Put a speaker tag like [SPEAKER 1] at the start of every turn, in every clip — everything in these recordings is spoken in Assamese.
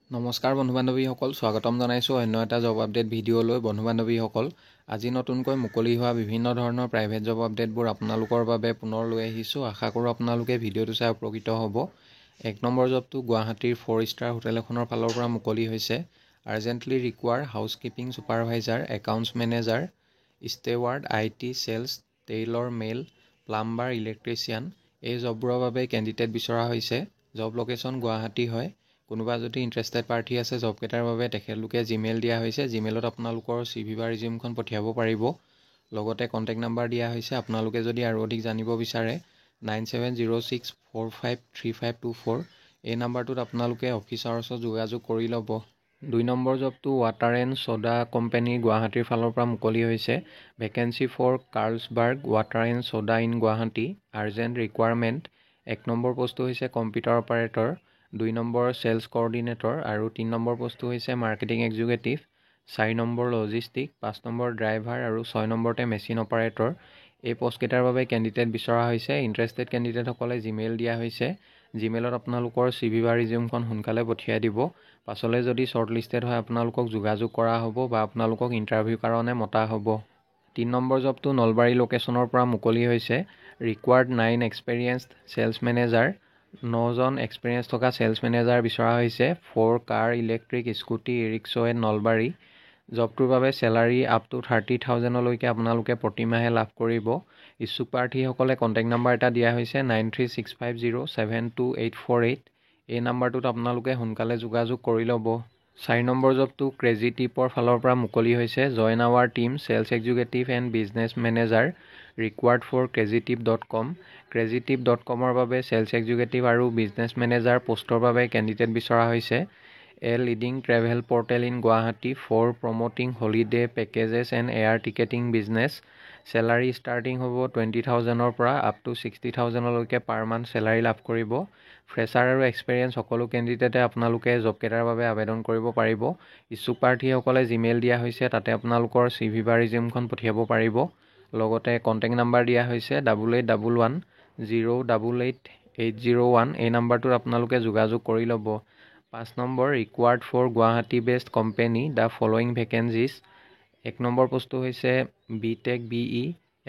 [SPEAKER 1] নমস্কাৰ বন্ধু বান্ধৱীসকল, স্বাগতম জনাইছোঁ অন্য এটা জব আপডেট ভিডিঅ'লৈ। বন্ধু বান্ধৱীসকল, আজি নতুনকৈ মুকলি হোৱা বিভিন্ন ধৰণৰ প্ৰাইভেট জব আপডেটবোৰ আপোনালোকৰ বাবে পুনৰ লৈ আহিছোঁ। আশা কৰোঁ আপোনালোকে ভিডিঅ'টো চাই উপকৃত হ'ব। 1 নম্বৰ জবটো গুৱাহাটীৰ 4 ষ্টাৰ হোটেল এখনৰ ফালৰ পৰা মুকলি হৈছে। Urgently require housekeeping supervisor, accounts manager, steward, IT, sales, tailor male, plumber, electrician এই জববোৰৰ বাবে কেণ্ডিডেট বিচৰা হৈছে। জব লোকেশ্যন গুৱাহাটী হয়। কোনোবা যদি ইণ্টাৰেষ্টেড প্ৰাৰ্থী আছে জবকেইটাৰ বাবে তেখেতলোকে জিমেইল দিয়া হৈছে। জিমেইলত আপোনালোকৰ CV বা ৰিজিউমখন পঠিয়াব পাৰিব। লগতে কণ্টেক্ট নাম্বাৰ দিয়া হৈছে। আপোনালোকে যদি আৰু অধিক জানিব বিচাৰে 9706453524 এই নাম্বাৰটোত আপোনালোকে অফিচাৰৰ ওচৰত যোগাযোগ কৰি ল'ব। 2 নম্বৰ জবটো ৱাটাৰ এণ্ড ছ'ডা কোম্পানী গুৱাহাটীৰ ফালৰ পৰা মুকলি হৈছে। Vacancy for Carlsberg water and soda in Guwahati, urgent requirement. 1 number পষ্টটো হৈছে computer operator, 2 number sales coordinator আৰু 3 নম্বৰ পষ্টটো হৈছে marketing executive, 4 number logistic, 5 number driver আৰু 6 নম্বৰতে মেচিন অপাৰেটৰ। এই পষ্টকেইটাৰ বাবে কেণ্ডিডেট বিচৰা হৈছে। ইণ্টাৰেষ্টেড কেণ্ডিডেটসকলে জিমেইল দিয়া হৈছে। জিমেইলত আপোনালোকৰ CV বা ৰিজিউমখন সোনকালে পঠিয়াই দিব। পাছলৈ যদি শ্বৰ্টলিষ্টেড হয় আপোনালোকক যোগাযোগ কৰা হ'ব বা আপোনালোকক ইণ্টাৰভিউৰ কাৰণে মতা হ'ব। 3 নম্বৰ জবটো নলবাৰী লোকেশ্যনৰ পৰা মুকলি হৈছে। ৰিকুৱাৰ্ড 9 এক্সপেৰিয়েঞ্চড চেলছ মেনেজাৰ, 9 জন এক্সপেৰিয়েঞ্চ থকা চেলছ মেনেজাৰ বিচৰা হৈছে। 4 car, electric, scooty, e-rickshaw and Nalbari. জবটোৰ বাবে চেলাৰী আপ টু 30,000লৈকে আপোনালোকে প্ৰতিমাহে লাভ কৰিব। ইচ্ছুক প্ৰাৰ্থীসকলে কণ্টেক্ট নাম্বাৰ এটা দিয়া হৈছে 9365072848। এই নাম্বাৰটোত আপোনালোকে সোনকালে যোগাযোগ কৰি ল'ব। 4 নম্বৰ জবটো ক্ৰেজিটিপৰ ফালৰ পৰা মুকলি হৈছে। Join our team, sales executive and business manager, required for ক্ৰেজিটিপ.com। ক্ৰেজিটিপ.comৰ বাবে চেলছ এক্সিকিউটিভ আৰু বিজনেছ মেনেজাৰ পষ্টৰ বাবে কেণ্ডিডেট বিচৰা হৈছে। A leading travel portal in Guwahati for promoting holiday packages and air ticketing business. Salary starting হ'ব 20,000ৰ পৰা আপ টু 60,000লৈকে পাৰ মান্থ চেলাৰী লাভ কৰিব। ফ্ৰেছাৰ আৰু এক্সপেৰিয়েঞ্চ সকলো কেণ্ডিডেটে আপোনালোকে জবকেইটাৰ বাবে আবেদন কৰিব পাৰিব। ইচ্ছুক প্ৰাৰ্থীসকলে জিমেইল দিয়া হৈছে, তাতে আপোনালোকৰ CV বা ৰিজিউমখন পঠিয়াব পাৰিব। লগতে কণ্টেক্ট নাম্বাৰ দিয়া হৈছে 8811088801। এই নাম্বাৰটোত আপোনালোকে যোগাযোগ কৰি ল'ব। 5 number required for Guwahati best company the following vacancies. 1 number পষ্টটো হৈছে BTech BE,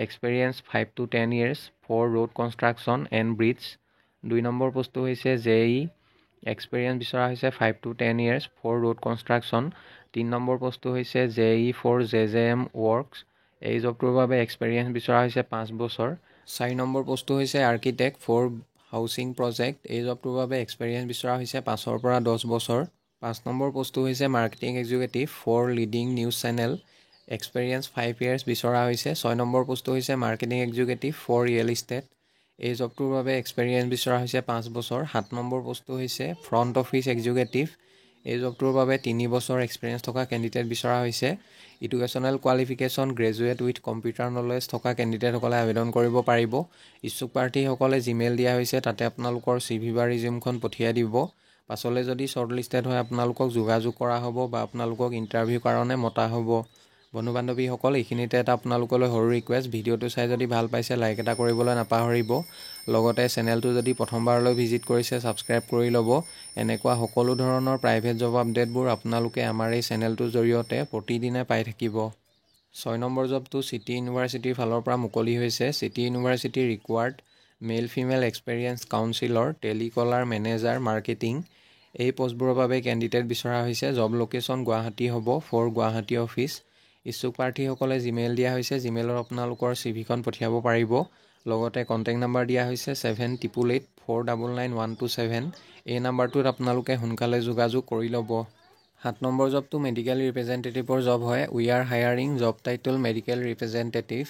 [SPEAKER 1] experience 5 to 10 years for road construction and bridge. 2 number পষ্টটো হৈছে JE, এক্সপেৰিয়েঞ্চ বিচৰা হৈছে 5 to 10 years for road construction. 3 number পষ্টটো হৈছে JE ফৰ JJM ৱৰ্কছ। এই জবটোৰ বাবে এক্সপেৰিয়েঞ্চ বিচৰা হৈছে 5 বছৰ। 4 নম্বৰ পষ্টটো হৈছে আৰ্কিটেক্ট ফৰ হাউচিং প্ৰজেক্ট। এই জবটোৰ বাবে এক্সপেৰিয়েঞ্চ বিচৰা হৈছে 5ৰ পৰা 10 বছৰ। 5 নম্বৰ পষ্টটো হৈছে marketing executive for leading news channel, experience 5 years বিচৰা হৈছে। 6 নম্বৰ পষ্টটো হৈছে marketing executive for real estate. এই জবটোৰ বাবে এক্সপেৰিয়েঞ্চ বিচৰা হৈছে 5 বছৰ। 7 নম্বৰ পষ্টটো হৈছে ফ্ৰণ্ট অফিচ এক্সিকিউটিভ। এই জবটোৰ বাবে 3 বছৰ এক্সপেৰিয়েঞ্চ থকা কেণ্ডিডেট বিচৰা হৈছে। Educational qualification graduate with computer knowledge থকা কেণ্ডিডেটসকলে আবেদন কৰিব পাৰিব। ইচ্ছুক প্ৰাৰ্থীসকলে জিমেইল দিয়া হৈছে, তাতে আপোনালোকৰ CV বা ৰিজিউমখন পঠিয়াই দিব। পাছলৈ যদি শ্বৰ্টলিষ্টেড হয় আপোনালোকক যোগাযোগ কৰা হ'ব বা আপোনালোকক ইণ্টাৰভিউৰ কাৰণে মতা হ'ব। বন্ধু বান্ধৱীসকল, এইখিনিতে এটা আপোনালোকলৈ সৰু ৰিকুৱেষ্ট, ভিডিঅ'টো চাই যদি ভাল পাইছে লাইক এটা কৰিবলৈ নাপাহৰিব। লগতে চেনেলটো যদি প্ৰথমবাৰলৈ ভিজিট কৰিছে ছাবস্ক্ৰাইব কৰি ল'ব। এনেকুৱা সকলো ধৰণৰ প্ৰাইভেট জব আপডেটবোৰ আপোনালোকে আমাৰ এই চেনেলটোৰ জৰিয়তে প্ৰতিদিনে পাই থাকিব। 6 নম্বৰ জবটো চিটি ইউনিভাৰ্চিটিৰ ফালৰ পৰা মুকলি হৈছে। City university required male female experience counsellor, telecaller, manager, marketing. এই পষ্টবোৰৰ বাবে কেণ্ডিডেট বিচৰা হৈছে। জব লোকেশ্যন গুৱাহাটী হ'ব ফৰ গুৱাহাটী অফিচ। ইচ্ছুক প্ৰাৰ্থীসকলে জিমেইল দিয়া হৈছে। জিমেইলত আপোনালোকৰ CVখন পঠিয়াব পাৰিব। লগতে কণ্টেক্ট নাম্বাৰ দিয়া হৈছে 7888499127। এই নাম্বাৰটোত আপোনালোকে সোনকালে যোগাযোগ কৰি ল'ব। 7 নম্বৰ জবটো মেডিকেল ৰিপ্ৰেজেণ্টেটিভৰ জব হয়। We are hiring, job title medical representative,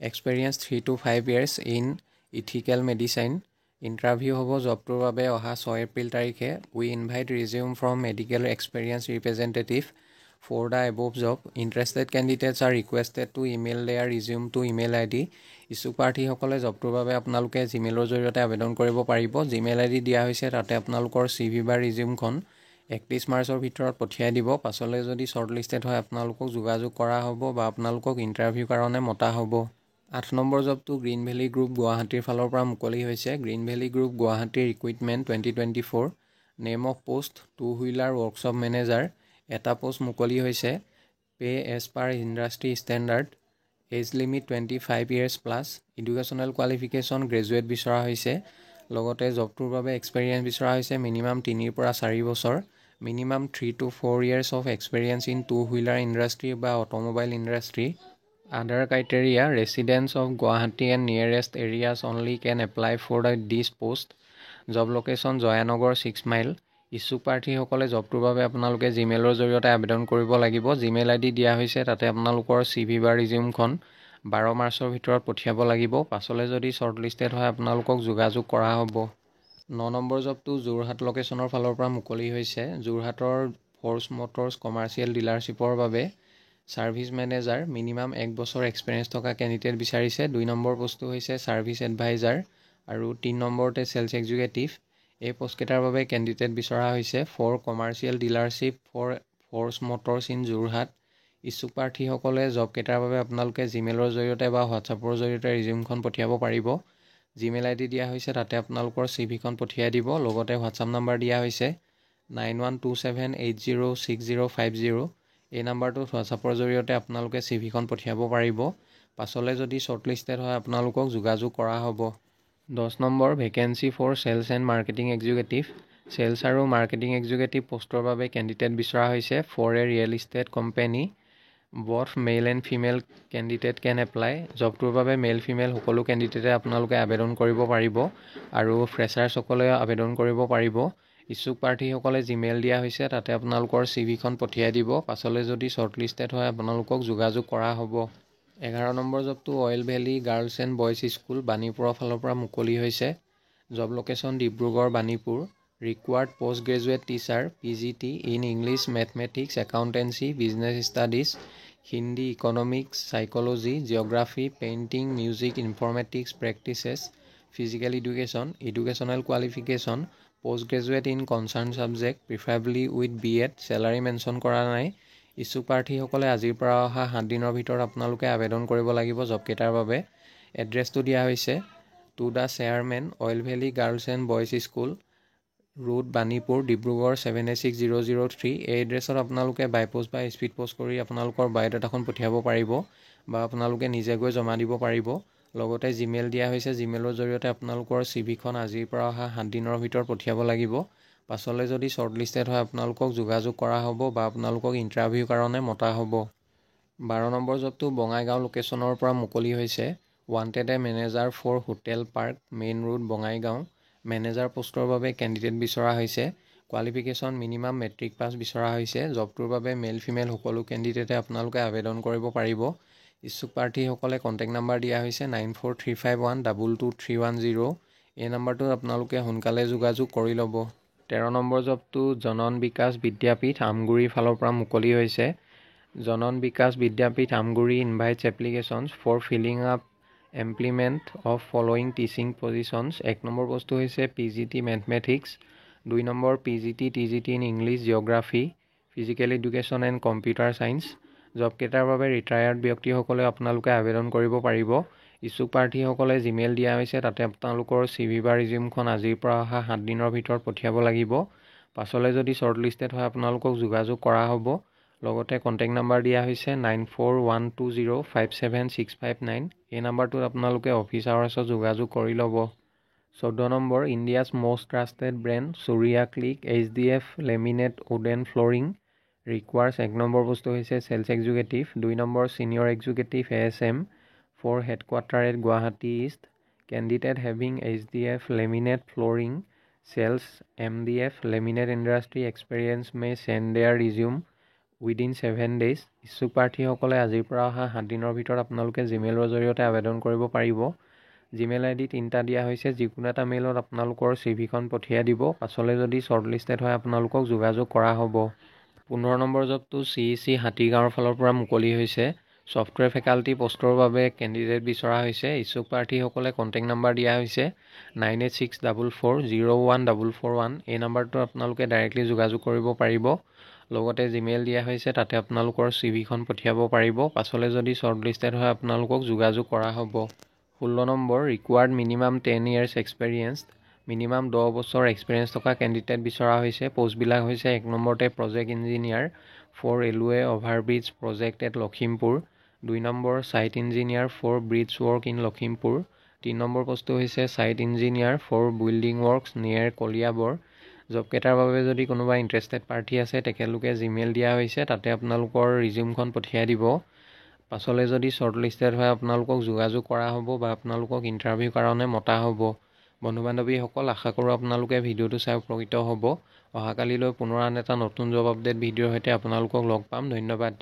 [SPEAKER 1] experience 3 to 5 years in ethical medicine. Interview হ'ব জবটোৰ বাবে অহা 6 এপ্ৰিল তাৰিখে। We invite resume from medical experience representative for the above job. Interested candidates are requested to email their resume to email ID। ইচ্ছুক প্ৰাৰ্থীসকলে জবটোৰ বাবে আপোনালোকে জিমেইলৰ জৰিয়তে আবেদন কৰিব পাৰিব। জিমেইল ID দিয়া হৈছে, তাতে আপোনালোকৰ CV বা ৰিজিউমখন 31 মাৰ্চৰ ভিতৰত পঠিয়াই দিব। পাছলৈ যদি শ্বৰ্টলিষ্টেড হয় আপোনালোকক যোগাযোগ কৰা হ'ব বা আপোনালোকক ইণ্টাৰভিউৰ কাৰণে মতা হ'ব। 8 নম্বৰ জবটো গ্ৰীণ ভেলী গ্ৰুপ গুৱাহাটীৰ ফালৰ পৰা মুকলি হৈছে। গ্ৰীণ ভেলী গ্ৰুপ গুৱাহাটীৰ recruitment 2024। Name of post two wheeler workshop manager, এটা পোষ্ট মুকলি হৈছে। Pay as per industry standard, age limit 25 years plus, educational qualification graduate বিচৰা হৈছে। লগতে জবটোৰ বাবে এক্সপেৰিয়েঞ্চ বিচৰা হৈছে মিনিমাম 3 পৰা 4 বছৰ, minimum 3 to 4 years of experience in two wheeler industry বা automobile industry. Other criteria, residence of Guwahati and nearest areas only can apply for this post. Job location Jayanagar 6 mile. ইচ্ছুক প্ৰাৰ্থীসকলে জবটোৰ বাবে আপোনালোকে জিমেইলৰ জৰিয়তে আবেদন কৰিব লাগিব। জিমেইল ID দিয়া হৈছে, তাতে আপোনালোকৰ CV বা ৰিজিউমখন 12 মাৰ্চৰ ভিতৰত পঠিয়াব লাগিব। পাছলৈ যদি শ্বৰ্টলিষ্টেড হয় আপোনালোকক যোগাযোগ কৰা হ'ব। 9 নম্বৰ জবটো যোৰহাট লোকেশ্যনৰ ফালৰ পৰা মুকলি হৈছে। যোৰহাটৰ ফ'ৰ্চ মটৰ্ছ কমাৰ্চিয়েল ডিলাৰশ্বিপৰ বাবে ছাৰ্ভিচ মেনেজাৰ, মিনিমাম 1 বছৰ এক্সপেৰিয়েঞ্চ থকা কেণ্ডিডেট বিচাৰিছে। 2 নম্বৰ পোষ্টটো হৈছে ছাৰ্ভিচ এডভাইজাৰ আৰু 3 নম্বৰতে চেলছ এক্সিকিউটিভ। এই পোষ্টকেইটাৰ বাবে কেণ্ডিডেট বিচৰা হৈছে for commercial dealership for Force Motors in Jorhat. ইচ্ছুক প্ৰাৰ্থীসকলে জবকেইটাৰ বাবে আপোনালোকে জিমেইলৰ জৰিয়তে বা হোৱাটছআপৰ জৰিয়তে ৰিজিউমখন পঠিয়াব পাৰিব। জিমেইল ID দিয়া হৈছে, তাতে আপোনালোকৰ CVখন পঠিয়াই দিব। লগতে হোৱাটছআপ নাম্বাৰ দিয়া হৈছে 9127806050। এই নাম্বাৰটোত হোৱাটছআপৰ জৰিয়তে আপোনালোকে CVখন পঠিয়াব পাৰিব। পাছলৈ যদি শ্বৰ্টলিষ্টেড হয় আপোনালোকক যোগাযোগ কৰা হ'ব। 10 number vacancy for sales and marketing executive. Sales আৰু মাৰ্কেটিং এক্সিকিউটিভ পোষ্টৰ বাবে কেণ্ডিডেট বিচৰা হৈছে for a real estate company. Both male and female candidate can apply. জবটোৰ বাবে মেল ফিমেল সকলো কেণ্ডিডেটে আপোনালোকে আবেদন কৰিব পাৰিব আৰু ফ্ৰেছাৰ্ছসকলে আবেদন কৰিব পাৰিব। ইচ্ছুক প্ৰাৰ্থীসকলে জিমেইল দিয়া হৈছে, তাতে আপোনালোকৰ CVখন পঠিয়াই দিব। পাছলৈ যদি শ্বৰ্টলিষ্টেড হয় আপোনালোকক যোগাযোগ কৰা হ'ব। 11 নম্বৰ জবটো Oil Valley girls and boys school বাণীপুৰৰ ফালৰ পৰা মুকলি হৈছে। Job location Dibrugarh Banipur. Required post graduate teacher PGT in English, mathematics, accountancy, business studies, Hindi, economics, psychology, geography, painting, music, informatics practices, physical education, educational qualification, post graduate in concerned subject, preferably with BEd, salary mention কৰা নাই। ইচ্ছুক প্ৰাৰ্থীসকলে আজিৰ পৰা অহা 7 দিনৰ ভিতৰত আপোনালোকে আবেদন কৰিব লাগিব জবকেইটাৰ বাবে। এড্ৰেছটো দিয়া হৈছে to the chairman, oil Valley girls and boys school, road Banipur, Dibrugarh 786,003। এই এড্ৰেছত আপোনালোকে বাই পোষ্ট বা স্পীড পোষ্ট কৰি আপোনালোকৰ বায়'ডাটাখন পঠিয়াব পাৰিব বা আপোনালোকে নিজে গৈ জমা দিব পাৰিব। লগতে জিমেইল দিয়া হৈছে, জিমেইলৰ জৰিয়তে আপোনালোকৰ CVখন আজিৰ পৰা অহা 7 দিনৰ ভিতৰত পঠিয়াব লাগিব। পাছলৈ যদি শ্বৰ্টলিষ্টেড হয় আপোনালোকক যোগাযোগ কৰা হ'ব বা আপোনালোকক ইণ্টাৰভিউৰ কাৰণে মতা হ'ব। 12 নম্বৰ জবটো বঙাইগাঁও লোকেশ্যনৰ পৰা মুকলি হৈছে। Wanted a manager for hotel park, main road, Bongaigaon. Manager পোষ্টৰ বাবে কেণ্ডিডেট বিচৰা হৈছে। কোৱালিফিকেশ্যন মিনিমাম মেট্ৰিক পাছ বিচৰা হৈছে। জবটোৰ বাবে মেল ফিমেল সকলো কেণ্ডিডেটে আপোনালোকে আবেদন কৰিব পাৰিব। ইচ্ছুক প্ৰাৰ্থীসকলে কণ্টেক্ট নাম্বাৰ দিয়া হৈছে 9435122310। এই নাম্বাৰটোত আপোনালোকে সোনকালে যোগাযোগ কৰি ল'ব। 13 নম্বৰ জবটো জনন বিকাশ বিদ্যাপীঠ আমগুৰিৰ ফালৰ পৰা মুকলি হৈছে। Janan Bikash Vidyapith Amguri invites applications for filling up employment of following teaching positions. 1 number পোষ্টটো হৈছে PGT mathematics, 2 number PGT TGT in English, geography, physical education and computer science. জবকেইটাৰ বাবে ৰিটায়াৰ্ড ব্যক্তিসকলে আপোনালোকে আবেদন কৰিব পাৰিব। ইচ্ছুক প্ৰাৰ্থীসকলে জিমেইল দিয়া হৈছে, তাতে আপোনালোকৰ CV বা ৰিজিউমখন আজিৰ পৰা অহা 7 দিনৰ ভিতৰত পঠিয়াব লাগিব। পাছলৈ যদি শ্বৰ্টলিষ্টেড হয় আপোনালোকক যোগাযোগ কৰা হ'ব। লগতে কণ্টেক্ট নাম্বাৰ দিয়া হৈছে 9412057659। এই নাম্বাৰটোত আপোনালোকে অফিচ আৱাৰ্ছত যোগাযোগ কৰি ল'ব। 14 number India's most trusted brand চুৰিয়া ক্লিক HDF laminate wooden flooring. Requires 1 number পোষ্টটো হৈছে sales executive, 2 number senior executive ASM for headquarter at Guwahati east. Candidate having HDF laminate flooring sales MDF laminate industry experience may send their resume within 7 days। ইচ্ছুক প্ৰাৰ্থীসকলে আজিৰ পৰা অহা 7 দিনৰ ভিতৰত আপোনালোকে জিমেইলৰ জৰিয়তে আবেদন কৰিব পাৰিব। জিমেইল ID 3টা দিয়া হৈছে, যিকোনো এটা মেইলত আপোনালোকৰ CVখন পঠিয়াই দিব। পাছলৈ যদি শ্বৰ্টলিষ্টেড হয় আপোনালোকক যোগাযোগ কৰা হ'ব। 15 নম্বৰ জবটো CEC হাতীগাঁৱৰ ফালৰ পৰা মুকলি হৈছে। ছফ্টৱেৰ ফেকাল্টি পোষ্টৰ বাবে কেণ্ডিডেট বিচৰা হৈছে। ইচ্ছুক প্ৰাৰ্থীসকলে কণ্টেক্ট নাম্বাৰ দিয়া হৈছে 9864401441। এই নাম্বাৰটো আপোনালোকে ডাইৰেক্টলি যোগাযোগ কৰিব পাৰিব। লগতে জিমেইল দিয়া হৈছে, তাতে আপোনালোকৰ CVখন পঠিয়াব পাৰিব। পাছলৈ যদি শ্বৰ্টলিষ্টেড হয় আপোনালোকক যোগাযোগ কৰা হ'ব। 16 number required minimum 10 years experience minimum 10 বছৰ এক্সপিৰিয়েঞ্চ থকা কেণ্ডিডেট বিচৰা হৈছে। পোষ্টবিলাক হৈছে 1 নম্বৰতে project engineer for railway overbridge project at Lakhimpur, 2 number site engineer for bridge work in Lakhimpur, 3 number পোষ্টটো হৈছে site engineer for building works near Kaliabor. জবকেইটাৰ বাবে যদি কোনোবা ইণ্টাৰেষ্টেড পাৰ্টি আছে তেখেতলোকে জিমেইল দিয়া হৈছে, তাতে আপোনালোকৰ ৰিজিউমখন পঠিয়াই দিব। পাছলৈ যদি শ্বৰ্টলিষ্টেড হয় আপোনালোকক যোগাযোগ কৰা হ'ব বা আপোনালোকক ইণ্টাৰভিউ কাৰণে মতা হ'ব। বন্ধু বান্ধৱীসকল, আশা কৰোঁ আপোনালোকে ভিডিঅ'টো চাই উপকৃত হ'ব। অহাকালিলৈ পুনৰ আন এটা নতুন জব আপডেট ভিডিঅ'ৰ সৈতে আপোনালোকক লগ পাম। ধন্যবাদ।